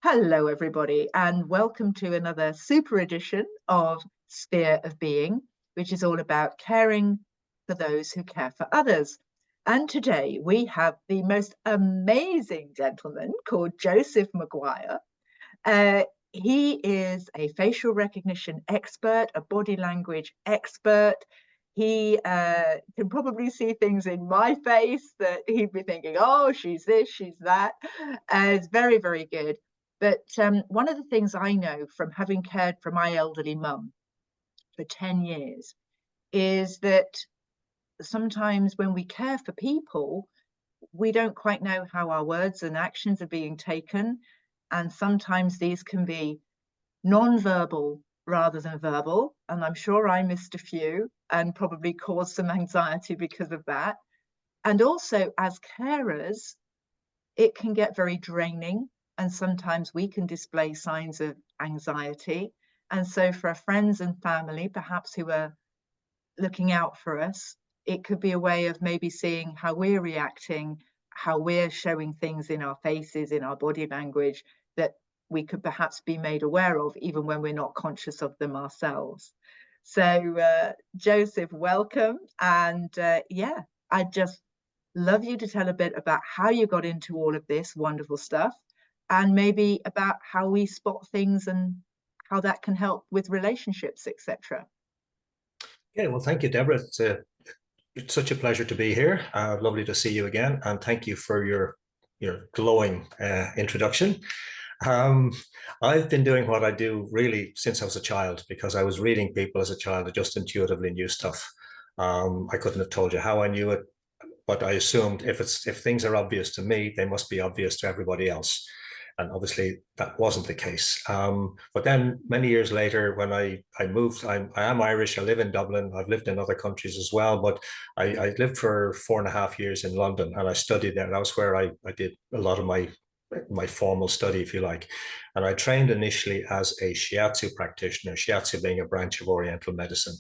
Hello, everybody, and welcome to another super edition of Sphere of Being, which is all about caring for those who care for others. And today we have the most amazing gentleman called Joseph McGuire. He is a facial recognition expert, a body language expert. He can probably see things in my face that he'd be thinking, oh, she's this, she's that. It's very, very good. But one of the things I know from having cared for my elderly mum for 10 years is that sometimes when we care for people, we don't quite know how our words and actions are being taken. And sometimes these can be non-verbal rather than verbal. And I'm sure I missed a few and probably caused some anxiety because of that. And also as carers, it can get very draining. And sometimes we can display signs of anxiety. And so for our friends and family, perhaps who are looking out for us, it could be a way of maybe seeing how we're reacting, how we're showing things in our faces, in our body language that we could perhaps be made aware of, even when we're not conscious of them ourselves. So, Joseph, welcome. And yeah, I'd just love you to tell a bit about how you got into all of this wonderful stuff, and maybe about how we spot things and how that can help with relationships, etc. Yeah, well, thank you, Deborah. It's such a pleasure to be here. Lovely to see you again, and thank you for your glowing introduction. Um, I've been doing what I do really since I was a child, because I was reading people as a child. I just intuitively knew stuff. I couldn't have told you how I knew it, but I assumed if things are obvious to me, they must be obvious to everybody else. And obviously that wasn't the case. But then many years later, when I moved, I am Irish. I live in Dublin. I've lived in other countries as well, but I lived for 4.5 years in London, and I studied there. That was where I did a lot of my formal study, if you like. And I trained initially as a shiatsu practitioner, shiatsu being a branch of Oriental medicine.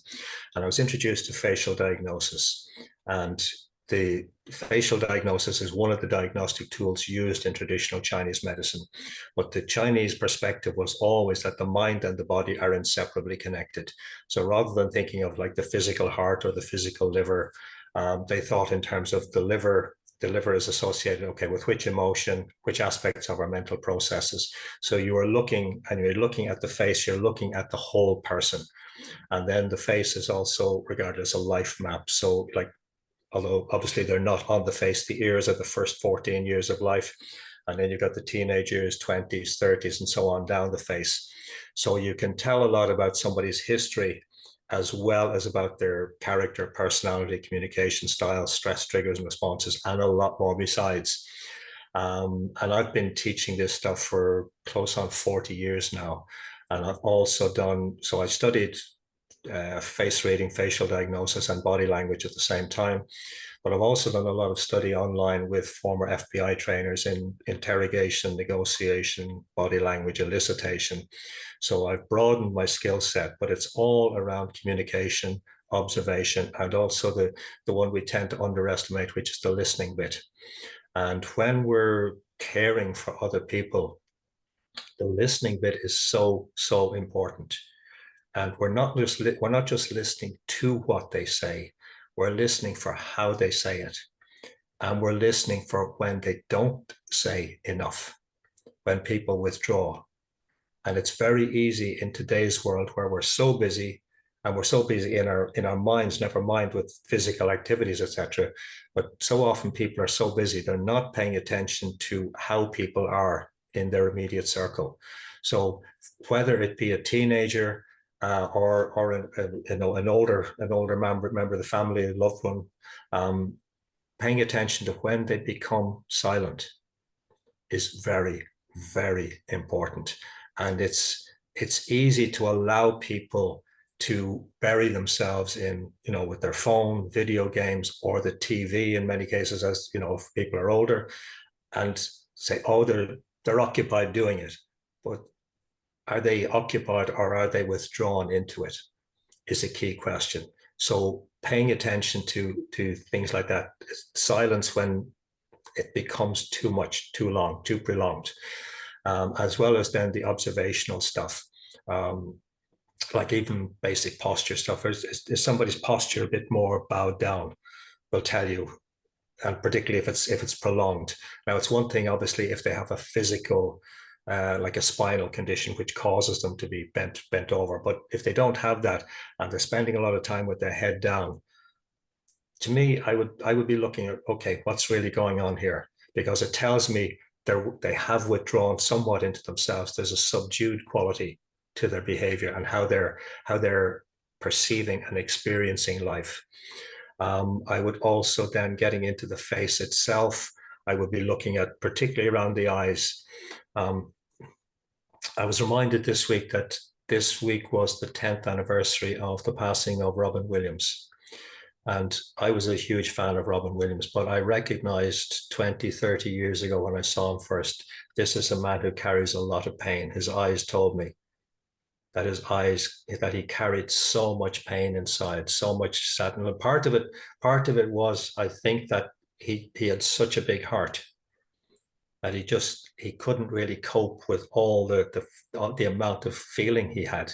And I was introduced to facial diagnosis. And the facial diagnosis is one of the diagnostic tools used in traditional Chinese medicine. But the Chinese perspective was always that the mind and the body are inseparably connected. So rather than thinking of like the physical heart or the physical liver, they thought in terms of the liver. The liver is associated, okay, with which emotion, which aspects of our mental processes. So you're looking at the face, you're looking at the whole person. And then the face is also regarded as a life map. So like, although obviously they're not on the face, the ears are the first 14 years of life. And then you've got the teenage years, 20s, 30s, and so on down the face. So you can tell a lot about somebody's history as well as about their character, personality, communication style, stress triggers and responses, and a lot more besides. And I've been teaching this stuff for close on 40 years now. And I've also so I studied face reading, facial diagnosis, and body language at the same time. But I've also done a lot of study online with former FBI trainers in interrogation, negotiation, body language, elicitation. So I've broadened my skill set, but it's all around communication, observation, and also the one we tend to underestimate, which is the listening bit. And when we're caring for other people, the listening bit is so, so important. And we're not just listening to what they say, we're listening for how they say it. And we're listening for when they don't say enough, when people withdraw. And it's very easy in today's world where we're so busy, and we're so busy in our minds, never mind with physical activities, etc. But so often people are so busy, they're not paying attention to how people are in their immediate circle. So whether it be a teenager, or an older member of the family, a loved one, paying attention to when they become silent is very, very important. And it's easy to allow people to bury themselves in, with their phone, video games, or the TV in many cases, as if people are older, and say, oh, they're occupied doing it. But are they occupied or are they withdrawn into it is a key question. So paying attention to things like that, silence when it becomes too much, too long, too prolonged. as well as then the observational stuff. Like even basic posture stuff. Is somebody's posture a bit more bowed down? Will tell you, and particularly if it's prolonged. Now, it's one thing, obviously, if they have a physical, like a spinal condition, which causes them to be bent over. But if they don't have that, and they're spending a lot of time with their head down, to me, I would be looking at, okay, what's really going on here? Because it tells me they have withdrawn somewhat into themselves. There's a subdued quality to their behavior and how they're perceiving and experiencing life. I would also then, getting into the face itself, I would be looking at, particularly around the eyes. I was reminded this week that this week was the 10th anniversary of the passing of Robin Williams. And I was a huge fan of Robin Williams, but I recognized 20, 30 years ago when I saw him first, this is a man who carries a lot of pain. His eyes told me that he carried so much pain inside, so much sadness. And part of it was, I think, that he had such a big heart that he couldn't really cope with all the amount of feeling he had.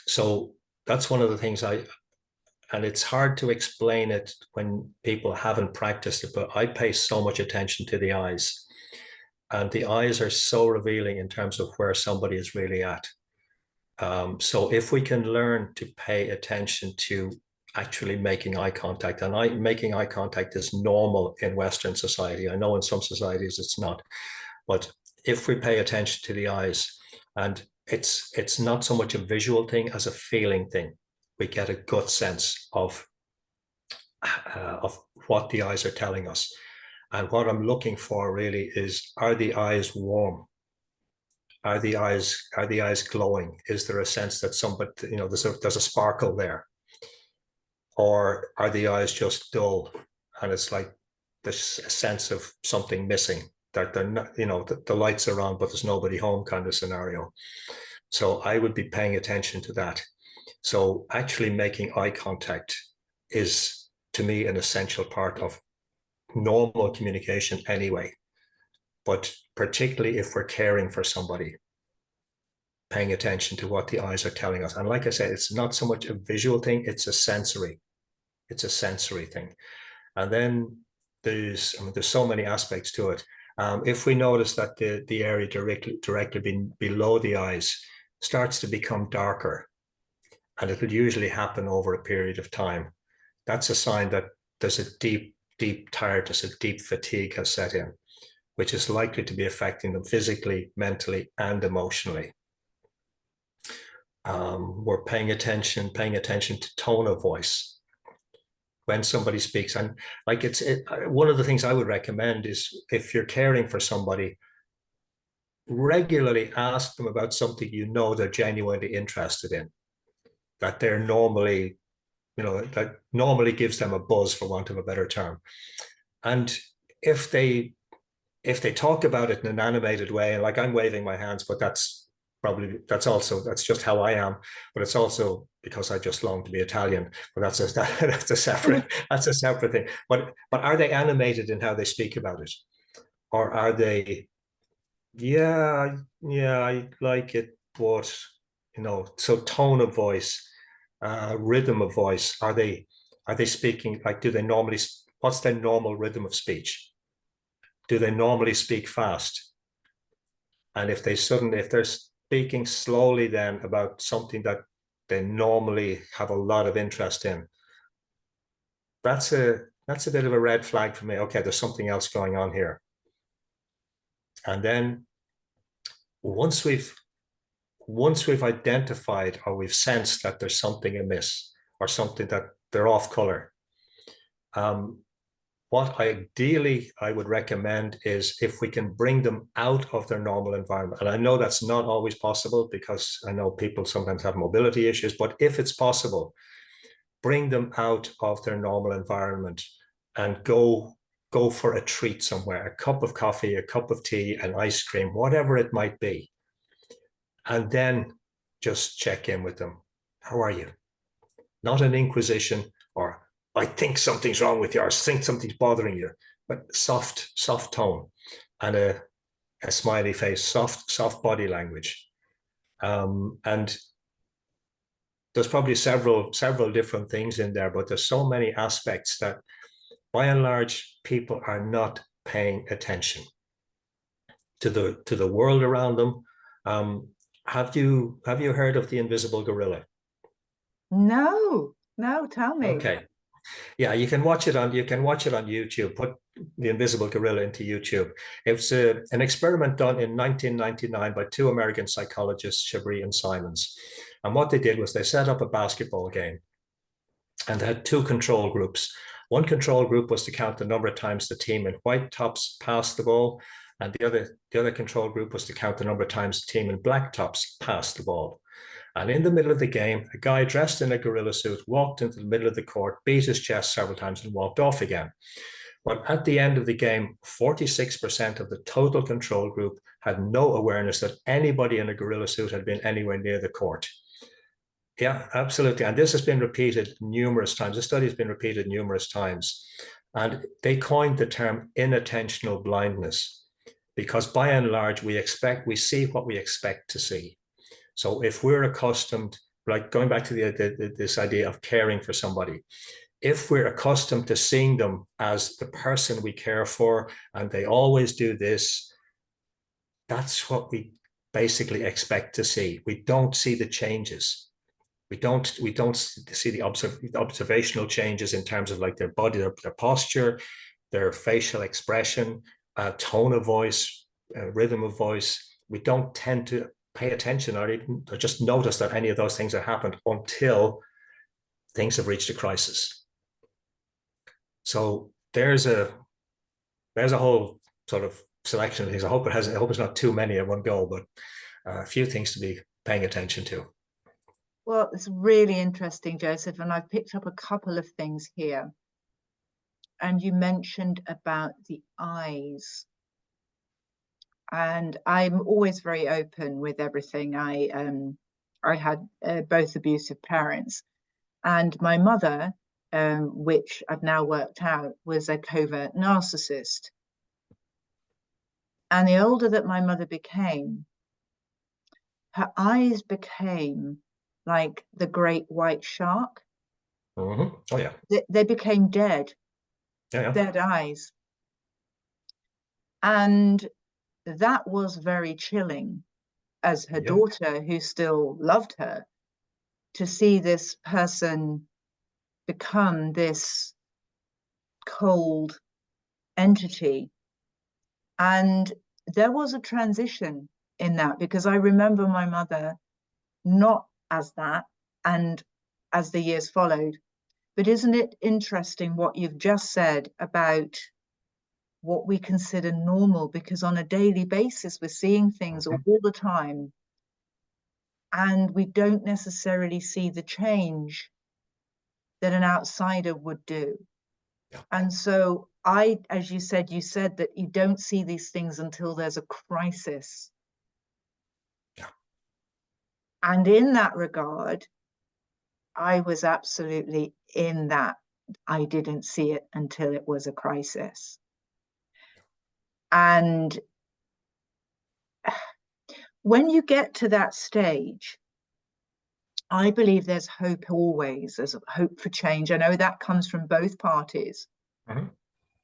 So that's one of the things and it's hard to explain it when people haven't practiced it, but I pay so much attention to the eyes. And the eyes are so revealing in terms of where somebody is really at. So if we can learn to pay attention to actually making eye contact, and making eye contact is normal in Western society. I know in some societies it's not, but if we pay attention to the eyes, and it's not so much a visual thing as a feeling thing, we get a gut sense of what the eyes are telling us. And what I'm looking for really is, are the eyes warm? Are the eyes glowing? Is there a sense that somebody, there's a sparkle there? Or are the eyes just dull and it's like this sense of something missing, that they're not, the lights are on, but there's nobody home kind of scenario. So I would be paying attention to that. So actually making eye contact is, to me, an essential part of normal communication anyway. But particularly if we're caring for somebody, paying attention to what the eyes are telling us. And like I said, it's not so much a visual thing, it's a sensory thing. And then there's so many aspects to it. If we notice that the area directly below the eyes starts to become darker, and it will usually happen over a period of time, that's a sign that there's a deep tiredness, a deep fatigue has set in, which is likely to be affecting them physically, mentally, and emotionally. We're paying attention to tone of voice when somebody speaks. And like one of the things I would recommend is, if you're caring for somebody, regularly ask them about something they're genuinely interested in, that they're normally, that normally gives them a buzz, for want of a better term. And if they talk about it in an animated way, and like I'm waving my hands, but that's just how I am, but it's also because I just long to be Italian. But that's a separate thing. But are they animated in how they speak about it, or are they, yeah, I like it, but so tone of voice, rhythm of voice, are they speaking like, what's their normal rhythm of speech? Do they normally speak fast? And if they're speaking slowly then about something that they normally have a lot of interest in, that's a bit of a red flag for me. Okay, there's something else going on here. And then once we've identified, or we've sensed that there's something amiss, or something that they're off color, what ideally I would recommend is, if we can bring them out of their normal environment. And I know that's not always possible, because I know people sometimes have mobility issues, but if it's possible, bring them out of their normal environment and go for a treat somewhere, a cup of coffee, a cup of tea, an ice cream, whatever it might be. And then just check in with them. How are you? Not an inquisition, or I think something's wrong with you, or I think something's bothering you, but soft tone, and a a smiley face, soft body language. And there's probably several different things in there, but there's so many aspects that by and large people are not paying attention to the world around them. Have you heard of the invisible gorilla? No, tell me. Okay. Yeah, you can watch it on YouTube. Put the invisible gorilla into YouTube. It's an experiment done in 1999 by two American psychologists, Chabris and Simons. And what they did was they set up a basketball game, and they had two control groups. One control group was to count the number of times the team in white tops passed the ball, and the other control group was to count the number of times the team in black tops passed the ball. And in the middle of the game, a guy dressed in a gorilla suit walked into the middle of the court, beat his chest several times, and walked off again. But at the end of the game, 46% of the total control group had no awareness that anybody in a gorilla suit had been anywhere near the court. Yeah, absolutely. And this has been repeated numerous times. The study has been repeated numerous times. And they coined the term inattentional blindness, because by and large, we see what we expect to see. So if we're accustomed, like going back to this idea of caring for somebody, if we're accustomed to seeing them as the person we care for, and they always do this, that's what we basically expect to see. We don't see the changes. We don't see the observational changes in terms of like their body, their posture, their facial expression, tone of voice, rhythm of voice. We don't tend to pay attention or just notice that any of those things have happened until things have reached a crisis. So there's a whole sort of selection of things. I hope it's not too many at one go, but a few things to be paying attention to. Well, it's really interesting, Joseph, and I've picked up a couple of things here. And you mentioned about the eyes. And I'm always very open with everything. I had both abusive parents, and my mother, which I've now worked out, was a covert narcissist. And the older that my mother became, her eyes became like the great white shark. Mm-hmm. Oh yeah. They became dead. Yeah. Dead eyes. And that was very chilling as her daughter, who still loved her, to see this person become this cold entity. And there was a transition in that, because I remember my mother not as that, and as the years followed. But isn't it interesting what you've just said about what we consider normal? Because on a daily basis, we're seeing things all the time, and we don't necessarily see the change that an outsider would do. Yeah. And so as you said that you don't see these things until there's a crisis. Yeah. And in that regard, I was absolutely in that. I didn't see it until it was a crisis. And when you get to that stage, I believe there's hope always. There's hope for change. I know that comes from both parties. Mm-hmm.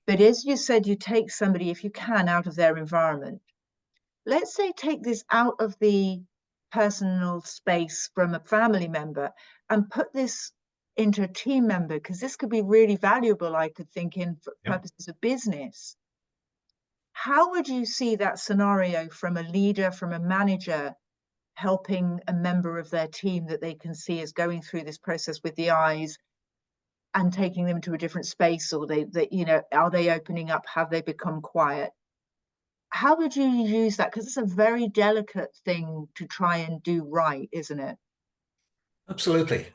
But as you said, you take somebody, if you can, out of their environment. Let's say take this out of the personal space from a family member and put this into a team member, because this could be really valuable, I could think, in purposes of business. How would you see that scenario from a leader, from a manager, helping a member of their team that they can see is going through this process with the eyes and taking them to a different space? Or they are they opening up? Have they become quiet? How would you use that? Because it's a very delicate thing to try and do right, isn't it? Absolutely.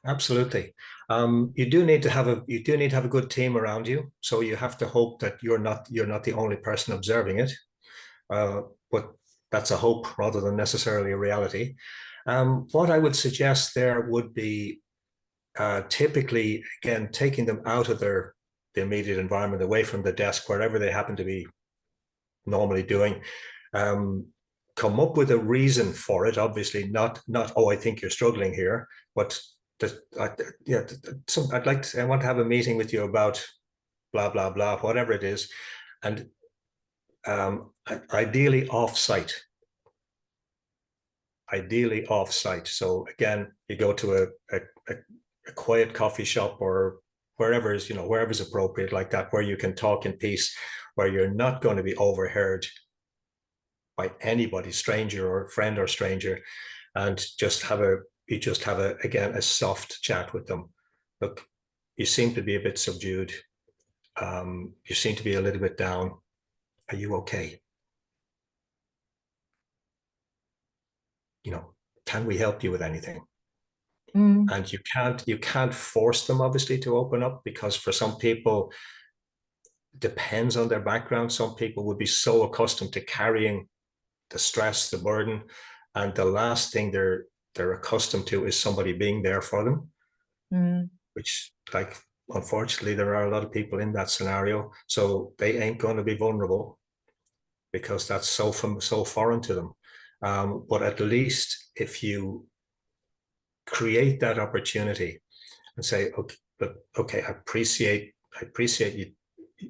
You do need to have a good team around you. So you have to hope that you're not the only person observing it. But that's a hope rather than necessarily a reality. What I would suggest there would be typically, again, taking them out of the immediate environment, away from the desk, wherever they happen to be normally doing, Come up with a reason for it. Obviously, not oh, I think you're struggling here, but I'd like to. I want to have a meeting with you about blah blah blah, whatever it is, and ideally off-site. Ideally off-site. So again, you go to a quiet coffee shop or wherever is, wherever's appropriate like that, where you can talk in peace, where you're not going to be overheard by anybody, stranger or friend or stranger, and just have a again a soft chat with them. Look, you seem to be a bit subdued. You seem to be a little bit down. Are you okay? Can we help you with anything? And you can't force them, obviously, to open up, because for some people, it depends on their background. Some people would be so accustomed to carrying the stress, the burden, and the last thing they're accustomed to is somebody being there for them, which, like, unfortunately, there are a lot of people in that scenario. So they ain't going to be vulnerable because that's so foreign to them. But at least if you create that opportunity and say, okay, I appreciate you.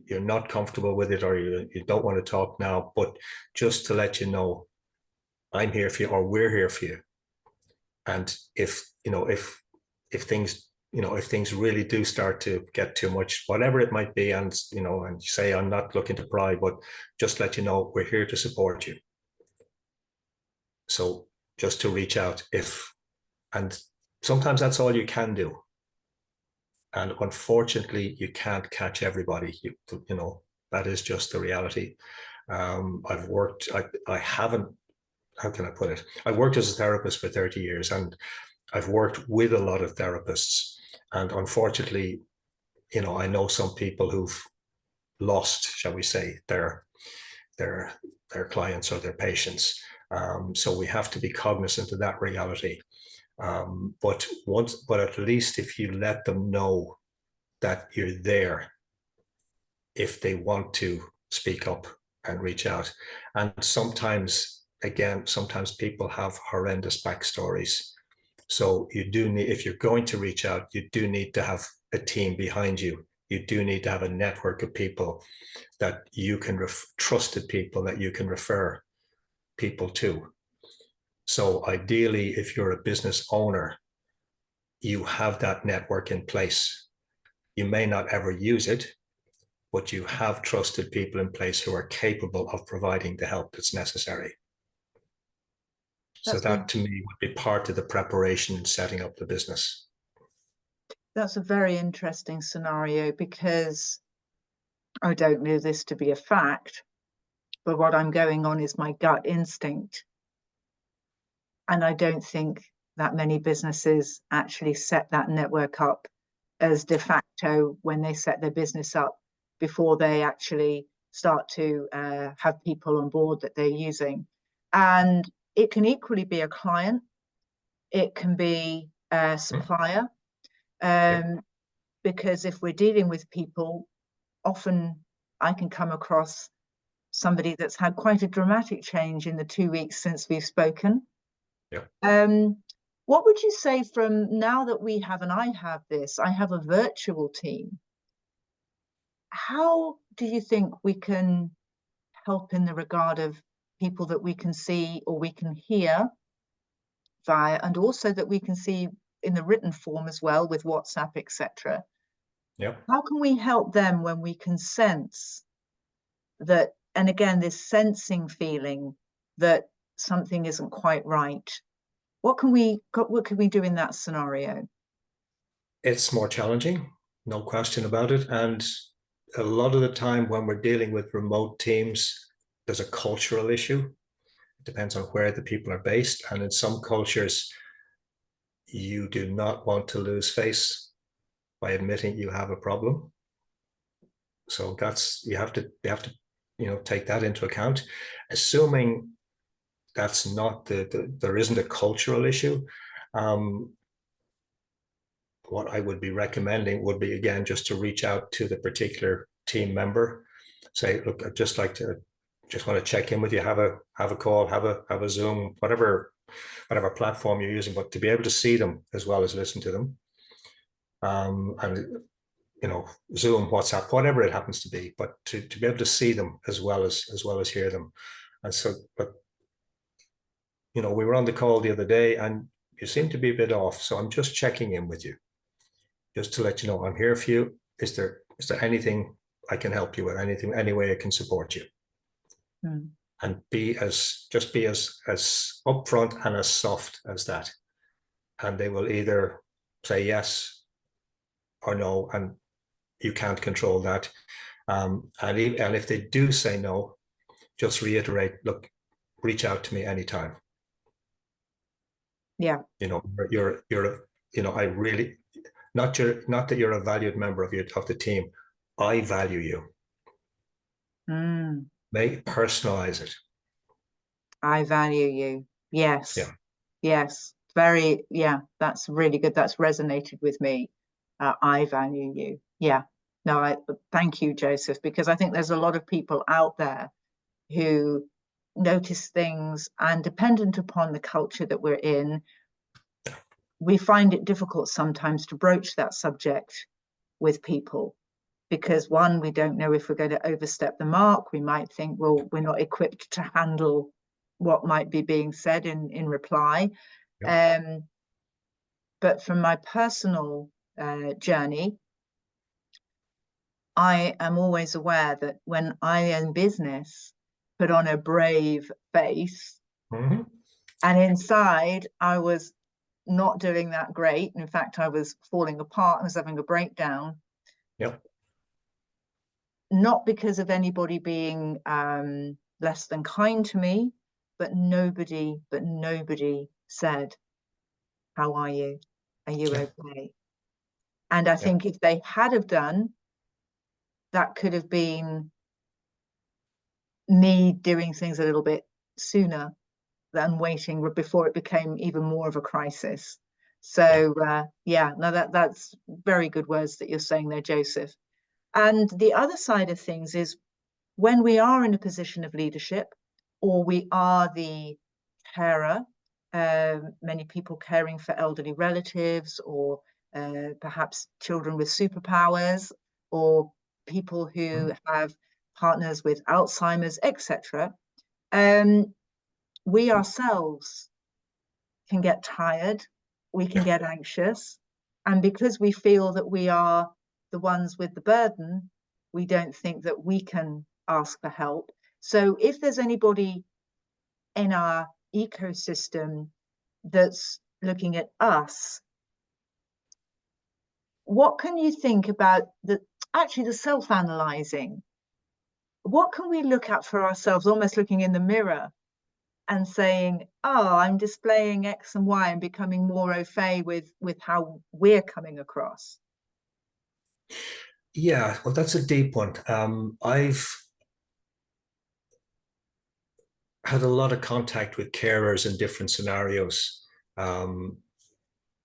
You're not comfortable with it, or you don't want to talk now, but just to let you know, I'm here for you, or we're here for you. And if things really do start to get too much, whatever it might be, and you say, I'm not looking to pry, but just let you know, we're here to support you. So just to reach out and sometimes that's all you can do. And unfortunately, you can't catch everybody. That is just the reality. I haven't, how can I put it? I worked as a therapist for 30 years, and I've worked with a lot of therapists. And unfortunately, I know some people who've lost, shall we say, their clients or their patients. So we have to be cognizant of that reality. But at least if you let them know that you're there, if they want to speak up and reach out. And sometimes people have horrendous backstories. So you do need, if you're going to reach out, you do need to have a team behind you. You do need to have a network of people that you can trusted people that you can refer people to. So ideally, if you're a business owner, you have that network in place. You may not ever use it, but you have trusted people in place who are capable of providing the help that's necessary. So that, to me, would be part of the preparation in setting up the business. That's a very interesting scenario, because I don't know this to be a fact, but what I'm going on is my gut instinct. And I don't think that many businesses actually set that network up as de facto when they set their business up, before they actually start to have people on board that they're using. And it can equally be a client, it can be a supplier, because if we're dealing with people, often I can come across somebody that's had quite a dramatic change in the 2 weeks since we've spoken. What would you say, from now that we have, and I have a virtual team, how do you think we can help in the regard of people that we can see or we can hear via, and also that we can see in the written form as well with WhatsApp, etc.? How can we help them when we can sense that, and again, this sensing feeling that something isn't quite right? What can we do in that scenario? It's more challenging, no question about it. And a lot of the time when we're dealing with remote teams, there's a cultural issue. It depends on where the people are based. And in some cultures, you do not want to lose face by admitting you have a problem. So you have to take that into account. Assuming that's not there isn't a cultural issue. What I would be recommending would be, again, just to reach out to the particular team member, say, look, I'd just like to just want to check in with you, have a call, have a Zoom, whatever platform you're using, but to be able to see them as well as listen to them. And Zoom, WhatsApp, whatever it happens to be, but to be able to see them as well as hear them. And so, but we were on the call the other day and you seem to be a bit off. So I'm just checking in with you, just to let you know I'm here for you. Is there anything I can help you with? Any way I can support you? And be as upfront and as soft as that. And they will either say yes or no, and you can't control that. And if they do say no, just reiterate, look, reach out to me anytime. Yeah. I really, not that you're a valued member of the team. I value you. Personalize it. I value you. Yes. Yeah. Yes. That's really good. That's resonated with me. I value you. Yeah. No, I thank you, Joseph, because I think there's a lot of people out there who notice things, and dependent upon the culture that we're in, we find it difficult sometimes to broach that subject with people, because one, we don't know if we're going to overstep the mark. We might think, well, we're not equipped to handle what might be being said in reply. Yep. But from my personal journey, I am always aware that when I in business put on a brave face, and inside I was not doing that great. In fact, I was falling apart. I was having a breakdown. Yep. Not because of anybody being less than kind to me, but nobody said, how are you? Are you okay? And I think if they had have done, that could have been me doing things a little bit sooner than waiting before it became even more of a crisis. So that's very good words that you're saying there, Joseph. And the other side of things is when we are in a position of leadership, or we are the carer, many people caring for elderly relatives, or perhaps children with superpowers, or people who have partners with Alzheimer's, etc. We ourselves can get tired, we can get anxious, and because we feel that we are the ones with the burden, we don't think that we can ask for help. So if there's anybody in our ecosystem that's looking at us, what can you think about the self-analyzing? What can we look at for ourselves, almost looking in the mirror and saying, oh, I'm displaying X and Y and becoming more au fait with how we're coming across? Yeah, well, that's a deep one. I've had a lot of contact with carers in different scenarios. When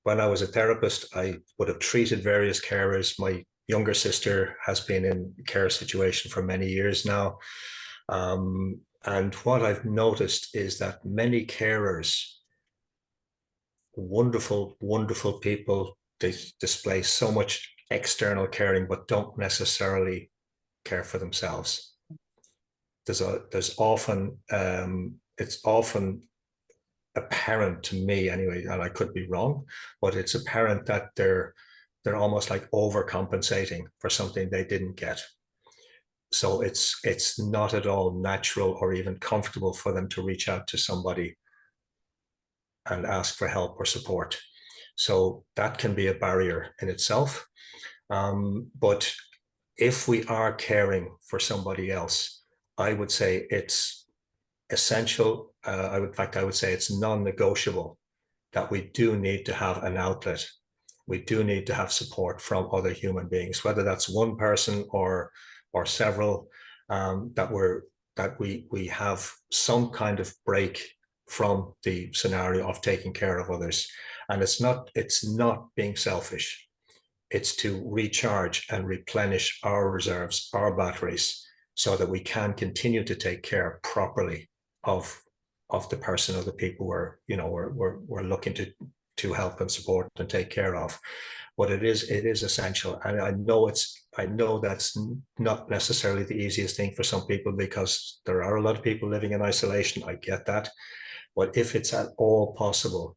I was a therapist, I would have treated various carers. My younger sister has been in a care situation for many years now. And what I've noticed is that many carers, wonderful, wonderful people, they display so much external caring, but don't necessarily care for themselves. There's often, it's often apparent to me anyway, and I could be wrong, but it's apparent that they're almost like overcompensating for something they didn't get. So it's not at all natural or even comfortable for them to reach out to somebody and ask for help or support. So that can be a barrier in itself. But if we are caring for somebody else, I would say it's essential. I would say it's non-negotiable that we do need to have an outlet. We do need to have support from other human beings, whether that's one person or several, that we have some kind of break from the scenario of taking care of others. And it's not being selfish. It's to recharge and replenish our reserves, our batteries, so that we can continue to take care properly of the person or the people we're looking to help and support and take care of. But it is essential, and I know that's not necessarily the easiest thing for some people, because there are a lot of people living in isolation. I get that, but if it's at all possible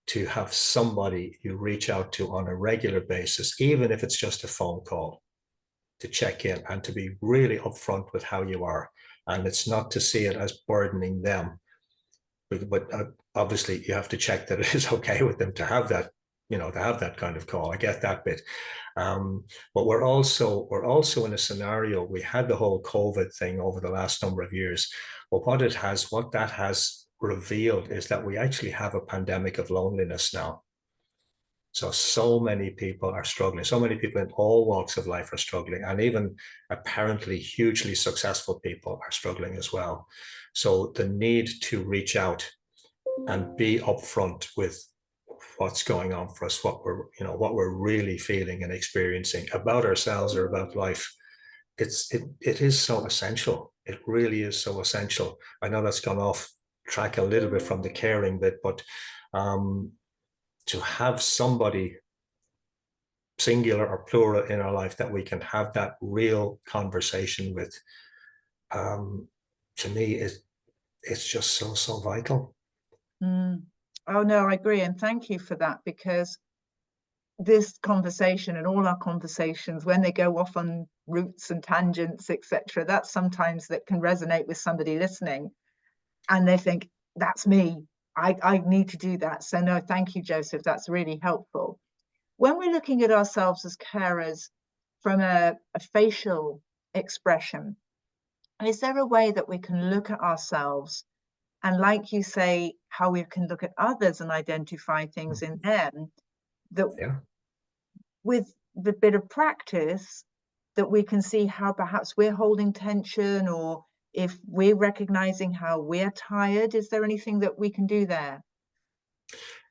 to have somebody you reach out to on a regular basis, even if it's just a phone call, to check in and to be really upfront with how you are. And it's not to see it as burdening them, but obviously you have to check that it is okay with them to have that, to have that kind of call. I get that bit. But we're also in a scenario, we had the whole COVID thing over the last number of years. But what that has revealed is that we actually have a pandemic of loneliness now. So many people are struggling. So many people in all walks of life are struggling, and even apparently hugely successful people are struggling as well. So the need to reach out and be upfront with what's going on for us, what we're really feeling and experiencing about ourselves or about life, it is so essential. It really is so essential. I know that's gone off track a little bit from the caring bit, but to have somebody, singular or plural, in our life that we can have that real conversation with, to me, it's just so vital. Oh no, I agree, and thank you for that, because this conversation and all our conversations, when they go off on routes and tangents, etc., that's sometimes that can resonate with somebody listening, and they think, that's me, I need to do that. So no, thank you, Joseph, that's really helpful. When we're looking at ourselves as carers from a facial expression, is there a way that we can look at ourselves, and like you say, how we can look at others and identify things in them, that with the bit of practice, that we can see how perhaps we're holding tension, or if we're recognizing how we're tired? Is there anything that we can do there?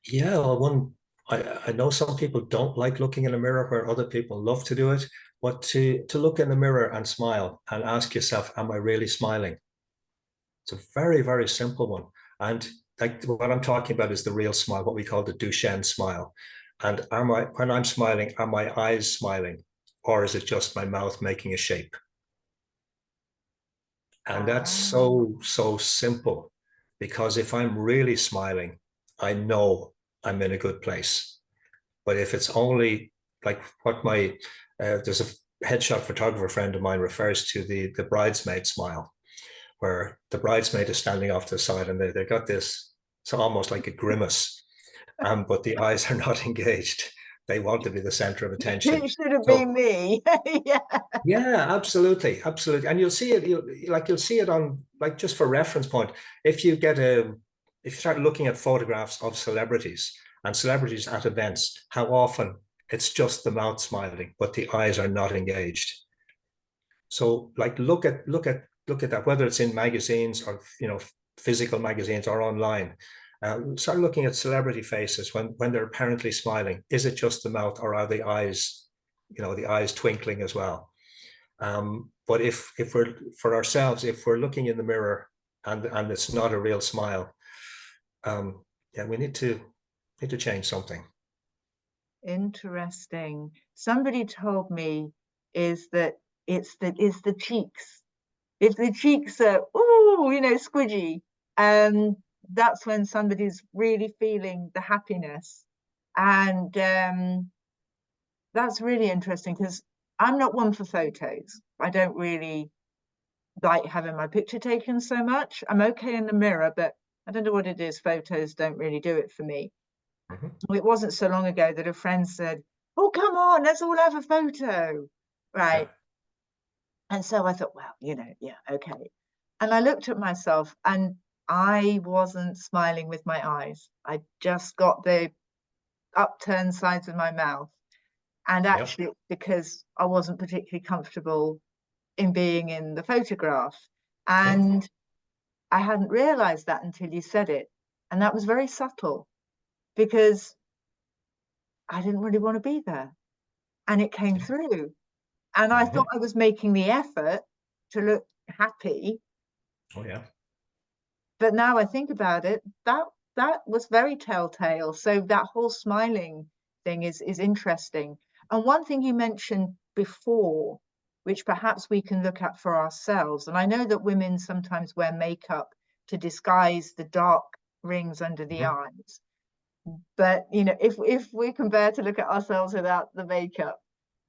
Yeah, well, I know some people don't like looking in a mirror, where other people love to do it, but to look in the mirror and smile and ask yourself, am I really smiling? It's a very, very simple one. And like, what I'm talking about is the real smile, what we call the Duchenne smile. And when I'm smiling, are my eyes smiling, or is it just my mouth making a shape? And that's so simple, because if I'm really smiling, I know I'm in a good place. But if it's only like what there's a headshot photographer friend of mine refers to, the bridesmaid smile, where the bridesmaid is standing off to the side and they got this, it's almost like a grimace, but the eyes are not engaged. They want to be the center of attention. It should have been me. Yeah. Yeah, absolutely, absolutely. And you'll see it, you'll see it on, like, just for reference point, if you start looking at photographs of celebrities and celebrities at events, how often it's just the mouth smiling, but the eyes are not engaged. So like, look at that, whether it's in magazines or, physical magazines or online. Start looking at celebrity faces when they're apparently smiling. Is it just the mouth, or are the eyes, the eyes twinkling as well? But if we're, for ourselves, if we're looking in the mirror and it's not a real smile, yeah, we need to change something. Interesting. Somebody told me is that it's the cheeks. If the cheeks are squidgy, that's when somebody's really feeling the happiness. And that's really interesting, because I'm not one for photos. I don't really like having my picture taken so much. I'm okay in the mirror, but I don't know what it is. Photos don't really do it for me. It wasn't so long ago that a friend said, oh, come on, let's all have a photo. Right. Yeah. And so I thought, well, yeah, okay. And I looked at myself, and I wasn't smiling with my eyes. I just got the upturned sides of my mouth. And actually, it's because I wasn't particularly comfortable in being in the photograph. And I hadn't realized that until you said it. And that was very subtle, because I didn't really want to be there. And it came through. And I thought I was making the effort to look happy. Oh yeah. But now I think about it, that was very telltale. So that whole smiling thing is interesting. And one thing you mentioned before, which perhaps we can look at for ourselves, and I know that women sometimes wear makeup to disguise the dark rings under the eyes. But you know, if we can bear to look at ourselves without the makeup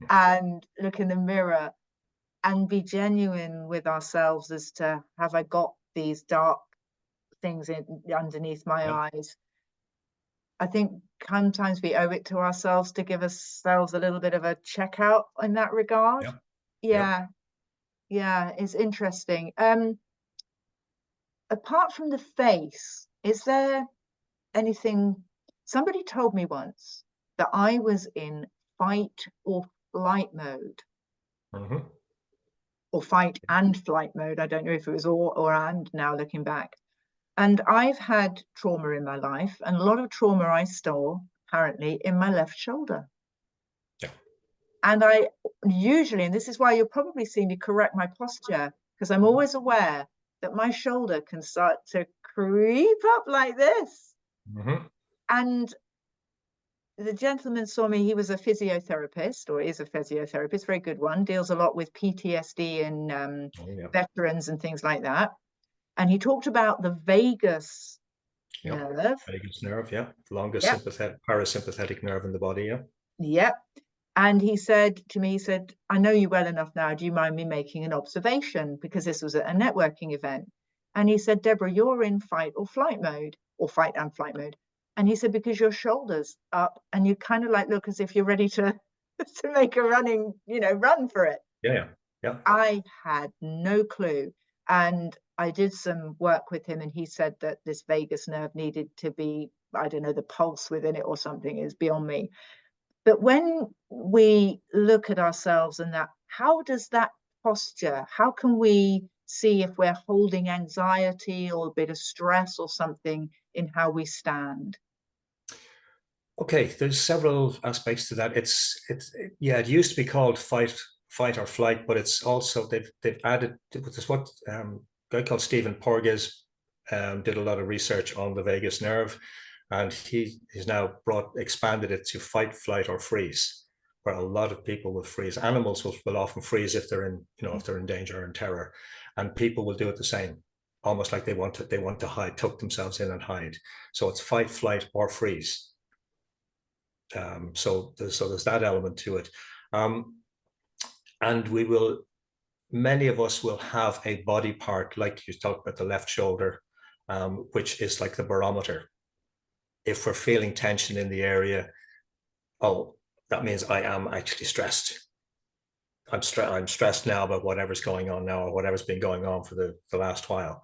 and look in the mirror and be genuine with ourselves as to, have I got these dark things underneath my eyes? I think sometimes we owe it to ourselves to give ourselves a little bit of a checkout in that regard. Yeah. Yeah, yeah, it's interesting. Apart from the face, is there anything? Somebody told me once that I was in fight or flight mode, or fight and flight mode. I don't know if it was or and now looking back. And I've had trauma in my life, and a lot of trauma I store apparently in my left shoulder. Yeah. And I usually, and this is why you'll probably see me correct my posture, because I'm always aware that my shoulder can start to creep up like this. And the gentleman saw me, he was a physiotherapist, or is a physiotherapist, very good one, deals a lot with PTSD and veterans and things like that. And he talked about the vagus nerve. Vagus nerve, yeah. Longest parasympathetic nerve in the body, yeah. Yep. And he said to me, he said, I know you well enough now. Do you mind me making an observation? Because this was a networking event. And he said, Deborah, you're in fight or flight mode, or fight and flight mode. And he said, because your shoulders up and you kind of like look as if you're ready to make a running, run for it. Yeah. I had no clue. And I did some work with him, and he said that this vagus nerve needed to be, I don't know, the pulse within it or something, is beyond me. But when we look at ourselves and that, how does that posture, how can we see if we're holding anxiety or a bit of stress or something in how we stand? Okay, there's several aspects to that. It used to be called fight or flight, but it's also they've added, this is what a guy called Stephen Porges did a lot of research on the vagus nerve, and he's now expanded it to fight, flight, or freeze, where a lot of people will freeze. Animals will often freeze if they're in danger or in terror, and people will do it the same, almost like they want to hide, tuck themselves in and hide. So it's fight, flight, or freeze. So there's that element to it, and many of us will have a body part, like you talked about the left shoulder, which is like the barometer. If we're feeling tension in the area, that means I am actually stressed. I'm stressed now about whatever's going on now, or whatever's been going on for the last while.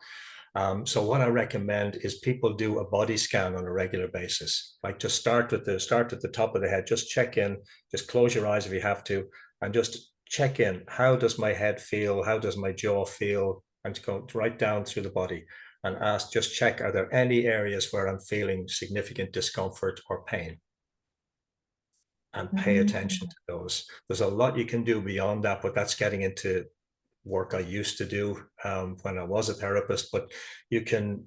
So what I recommend is people do a body scan on a regular basis. Like, just start at the top of the head, just check in, just close your eyes if you have to, and just check in. How does my head feel? How does my jaw feel? And to go right down through the body and just check, are there any areas where I'm feeling significant discomfort or pain? And pay attention to those. There's a lot you can do beyond that, but that's getting into work I used to do when I was a therapist. But you can,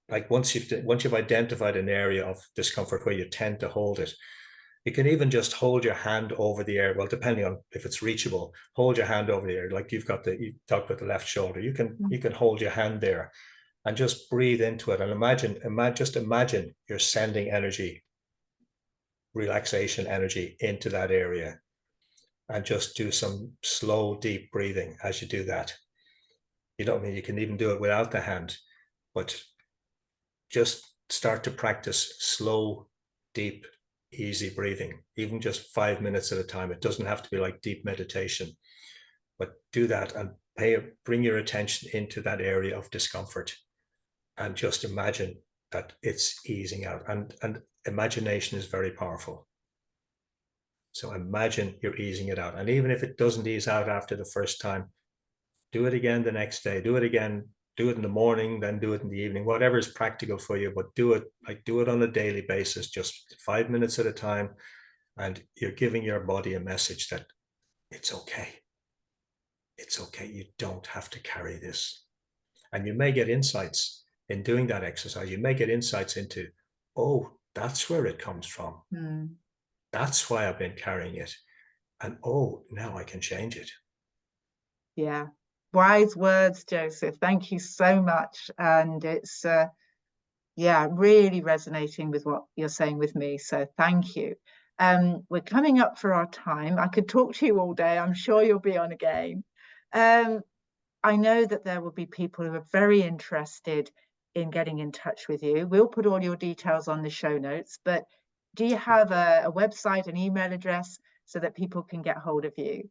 like, once you've identified an area of discomfort where you tend to hold it, you can even just hold your hand over the area. Well, depending on if it's reachable, hold your hand over the area. Like you talked about the left shoulder. You can hold your hand there and just breathe into it, and imagine you're sending energy, relaxation energy into that area. And just do some slow, deep breathing as you do that. You can even do it without the hand, but just start to practice slow, deep, easy breathing, even just 5 minutes at a time. It doesn't have to be like deep meditation, but do that and bring your attention into that area of discomfort, and just imagine that it's easing out. And imagination is very powerful. So imagine you're easing it out. And even if it doesn't ease out after the first time, do it again the next day. Do it again. Do it in the morning, then do it in the evening, whatever is practical for you, but do it on a daily basis, just 5 minutes at a time. And you're giving your body a message that it's okay. it's okay. You don't have to carry this. And you may get insights in doing that exercise. You may get insights into, oh, that's where it comes from. Mm. That's why I've been carrying it. And oh, now I can change it. Yeah. Wise words, Joseph. Thank you so much. And it's, yeah, really resonating with what you're saying with me. So thank you. We're coming up for our time. I could talk to you all day. I'm sure you'll be on again. I know that there will be people who are very interested in getting in touch with you. We'll put all your details on the show notes, but do you have a website, an email address so that people can get hold of you?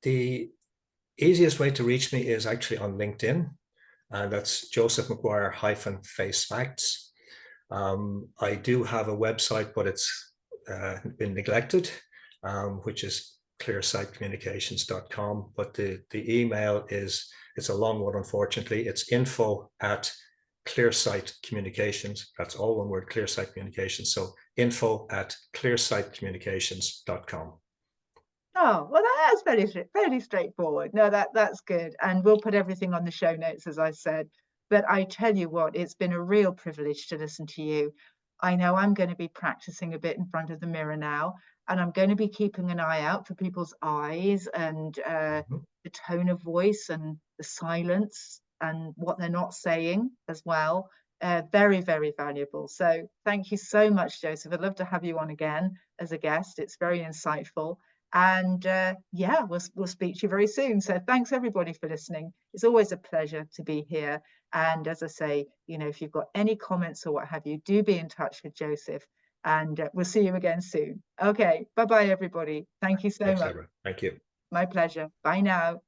The easiest way to reach me is actually on LinkedIn, and that's Joseph McGuire -Face Facts. I do have a website, but it's been neglected, which is clearsightcommunications.com. But the email is, it's a long one, unfortunately. It's info@clearsightcommunications. That's all one word, Clearsight Communications. So info@clearsightcommunications.com. Oh, well, that's fairly straightforward. No, that's good. And we'll put everything on the show notes, as I said. But I tell you what, it's been a real privilege to listen to you. I know I'm going to be practicing a bit in front of the mirror now, and I'm going to be keeping an eye out for people's eyes and the tone of voice and the silence and what they're not saying as well. Very, very valuable. So thank you so much, Joseph. I'd love to have you on again as a guest. It's very insightful. And yeah, we'll speak to you very soon. So thanks everybody for listening. It's always a pleasure to be here. And as I say, you know, if you've got any comments or what have you, do be in touch with Joseph. And we'll see you again soon. Okay, bye-bye, everybody. Thank you so Thanks, much. Deborah. Thank you. My pleasure. Bye now.